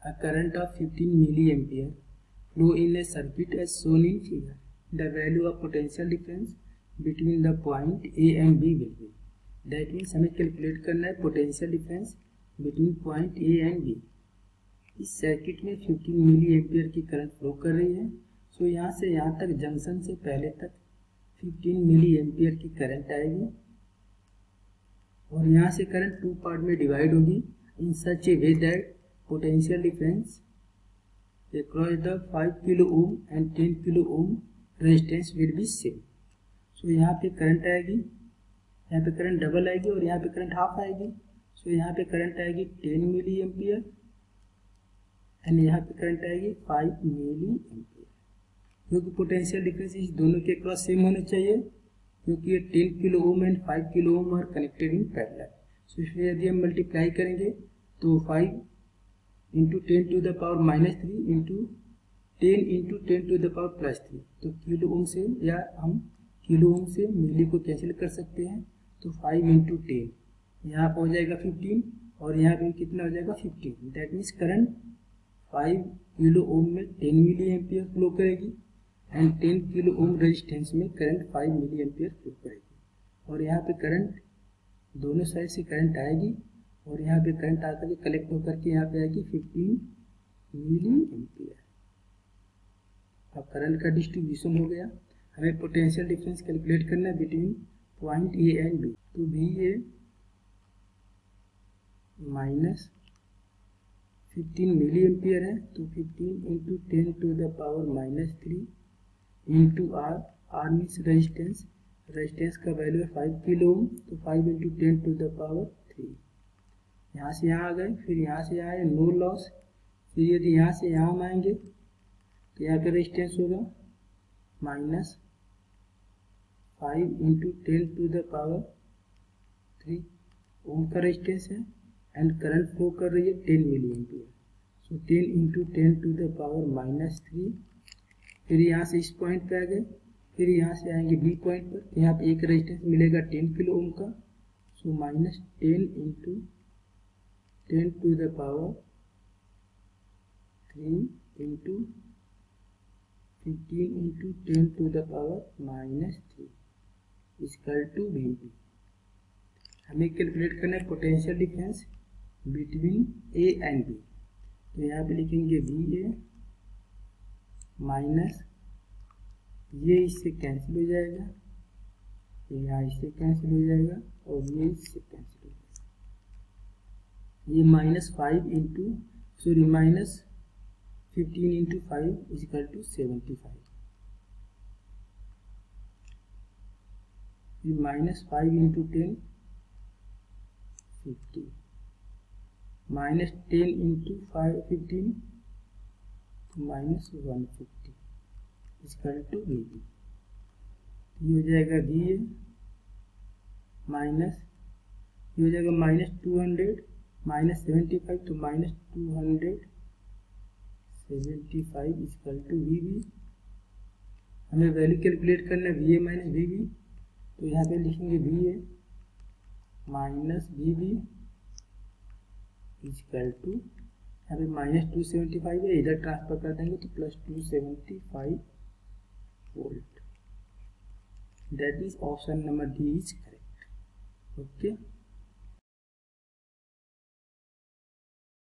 A current of 15 milliampere flow in a circuit as shown in figure. The value of potential difference between the point A and B will be. That means हमें calculate करना है potential difference between point A and B. इस circuit में 15 milli ampere की current flow कर रही है. सो यहाँ से यहाँ तक जंक्शन से पहले तक 15 मिली एम्पियर की करंट आएगी और यहाँ से करंट टू पार्ट में डिवाइड होगी in such a way that potential difference across the 5 kilo ohm and 10 kilo ohm resistance will be same. So यहाँ पे करंट आएगी, यहाँ पे करंट डबल आएगी और यहाँ पे करंट हाफ आएगी. So यहाँ पे करंट आएगी 10 मिली एम्पियर एंड यहाँ पे करंट आएगी 5 मिली एम्पियर. क्योंकि पोटेंशियल डिफरेंस इस दोनों के क्रॉस सेम होने चाहिए क्योंकि ये 10 kilo ohm and 5 kilo ohm are connected in parallel. So इसलिए यदि हम मल्टीप्लाई करेंगे तो 5 into 10 to the power -3 into 10 into 10 to the power +3. तो किलो ओम से या हम किलो ओम से मिली को कैंसिल कर सकते हैं. तो 5 इंटू 10 यहाँ पर हो जाएगा 15 और यहाँ पे कितना हो जाएगा 15. दैट मीन्स करंट 5 किलो ओम में 10 मिली एम्पियर फ्लो करेगी एंड 10 किलो ओम रेजिस्टेंस में करंट 5 मिली एम्पियर फ्लो करेगी. और यहाँ पे करंट दोनों साइड से करंट आएगी और यहाँ पे करंट आकर के कलेक्ट होकर के यहाँ पे आएगी 15 मिली एम्पियर. अब करंट का डिस्ट्रीब्यूशन हो गया. हमें पोटेंशियल डिफरेंस कैलकुलेट करना है between point A and B. तो B A minus 15 milli ampere है तो 15 into 10 to the power -3 into R. R means resistance. Resistance का वैल्यू है 5 किलो ओम तो 5 इंटू 10 टू द पावर 3. यहाँ से यहाँ आ गए, फिर यहाँ से यहाँ आए, नो लॉस. फिर यदि यहाँ से यहाँ हम आएंगे तो यहाँ पे रेजिस्टेंस होगा -5 इंटू 10 टू द पावर 3 ओम का रेजिस्टेंस है एंड करंट फ्लो कर रही है 10 milli ampere. So 10 into 10 to the power -3. फिर यहाँ से इस पॉइंट पे आ गए, फिर यहाँ से आएंगे बी पॉइंट पर. यहाँ पे एक रेजिस्टेंस मिलेगा 10 किलो ओम का. सो -10 into 10 to the power 3 into 15 into 10 to the power -3 equal to VB. हमें कैलकुलेट करना है potential difference between A and B. तो यहाँ पे लिखेंगे VA माइनस ये इससे कैंसिल हो जाएगा, यहाँ इससे कैंसिल हो जाएगा और ये इससे कैंसिल हो जाएगा. ये -5 इंटू -15 इंटू 5 इक्वल टू 75. ये -5 into 10 50 -10 into 15 -150 equal to VB. ये हो जाएगा VA माइनस ये हो जाएगा -200 -75 तो -275 इक्वल टू VB. हमें वैल्यू कैलकुलेट करना है VA माइनस VB. तो यहाँ पे लिखेंगे VA minus VB equal to यहाँ पे -275 है, इधर ट्रांसफर कर देंगे तो +275 volt. That means option number D is correct. Okay.